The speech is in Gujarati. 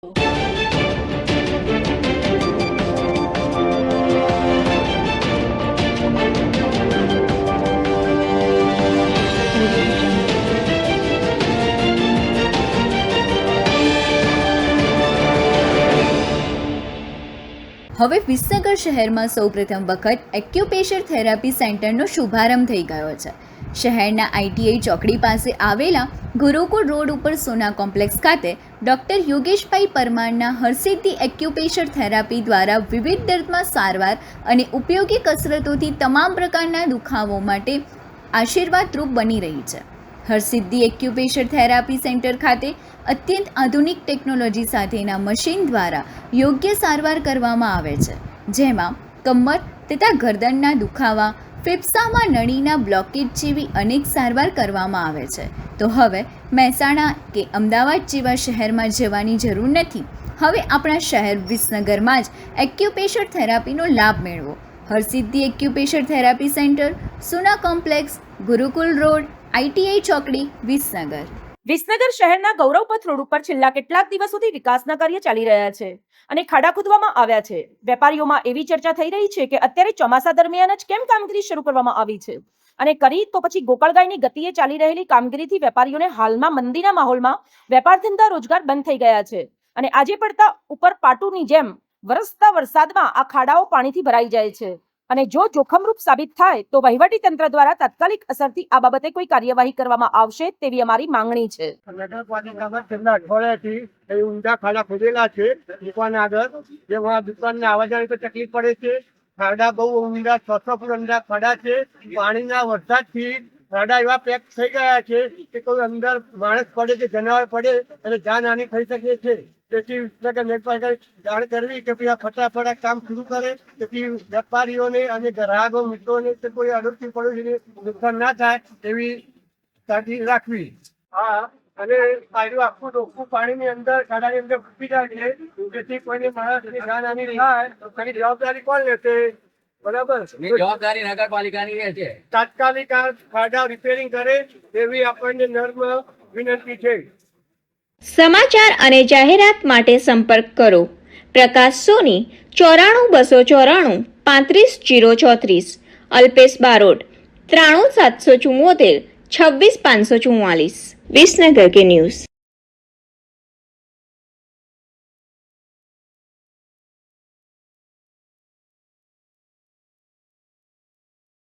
હવે વિસનગર શહેરમાં સૌપ્રથમ વખત એક્યુપ્રેશર થેરાપી સેન્ટરનો શુભારંભ થઈ ગયો છે. શહેરના આઈટીઆઈ ચોકડી પાસે આવેલા ગુરુકુળ રોડ ઉપર સોના કોમ્પ્લેક્સ ખાતે ડૉક્ટર યોગેશભાઈ પરમારના હરસિદ્ધિ એક્યુપ્રેશર થેરાપી દ્વારા વિવિધ દર્દમાં સારવાર અને ઉપયોગી કસરતોથી તમામ પ્રકારના દુખાવો માટે આશીર્વાદરૂપ બની રહી છે. હરસિદ્ધિ એક્યુપ્રેશર થેરાપી સેન્ટર ખાતે અત્યંત આધુનિક ટેકનોલોજી સાથેના મશીન દ્વારા યોગ્ય સારવાર કરવામાં આવે છે, જેમાં કમર તથા ગરદનના દુખાવા, ફેફસામાં નળીના બ્લોકેજ જેવી અનેક સારવાર કરવામાં આવે છે. તો હવે મહેસાણા કે અમદાવાદ જેવા શહેરમાં જવાની જરૂર નથી. હવે આપણા શહેર વિસનગરમાં જ એક્યુપ્રેશર થેરાપીનો લાભ મેળવો. હરસિદ્ધિ એક્યુપ્રેશર થેરાપી સેન્ટર, સોના કોમ્પ્લેક્સ, ગુરુકુલ રોડ, આઈટીઆઈ ચોકડી, વિસનગર. વિસનગર શહેરના ગૌરવપથ રોડ ઉપર છેલ્લા કેટલાક દિવસોથી વિકાસના કાર્ય ચાલી રહ્યા છે અને ખાડા ખોદવામાં આવ્યા છે. વેપારીઓમાં એવી ચર્ચા થઈ રહી છે કે અત્યારે ચોમાસા દરમિયાન જ કેમ કામગીરી શરૂ કરવામાં આવી છે અને કરી તો પછી ગોકળગાયની ગતિએ ચાલી રહેલી કામગીરીથી વેપારીઓને હાલમાં મંદીના માહોલમાં વેપાર ધંધા રોજગાર બંધ થઈ ગયા છે અને આજે પડતા ઉપર પાટુની જેમ વરસતા વરસાદમાં આ ખાડાઓ પાણીથી ભરાઈ જાય છે અને જો જોખમરૂપ સાબિત થાય તો વહીવટી તંત્ર દ્વારા તાત્કાલિક અસરથી આ બાબતે કોઈ કાર્યવાહી કરવામાં આવશે તેવી અમારી માંગણી છે. નગરપાલિકામાં છેલ્લા અઠવાડિયાથી ઊંડા ખાડા ખોદેલા છે દુકાન આગળ, જેમાં દુકાનને આવવા જવાની તો તકલીફ પડે છે. ખાડા બહુ ઊંડા, 600 ફૂટ ઊંડા ખાડા છે. પાણીના વરસાદથી ખાડા એવા પેક થઈ ગયા છે કે કોઈ અંદર માણસ પડે કે જનાવર પડે અને જાનહાનિ થઈ શકે છે. તેથી નગરપાલિકાએ જાણ કરવી કે આ ફટાફટ કામ શરૂ કરે, તેથી વેપારીઓને અને ગ્રાહકો મિત્રોને કોઈ અડોશી પડોશીને નુકસાન ના થાય એવી કાળજી રાખવી. હા, અને આખું ડોકું પાણીની અંદર ખાડાની અંદર ઘૂસી જાય છે, જેથી કોઈને માણસની જાનહાનિ થાય તો તેની જવાબદારી કોણ લેશે? બરાબર, જવાબદારી નગરપાલિકાની રહેશે. તાત્કાલિક આ ખાડા રિપેરિંગ કરે એવી આપણને નમ્ર વિનંતી છે. સમાચાર અને જાહેરાત માટે સંપર્ક કરો પ્રકાશ સોની 94 294 35 034, અલ્પેશ બારોટ 93 774 26 544. વિસનગર કે ન્યૂઝ.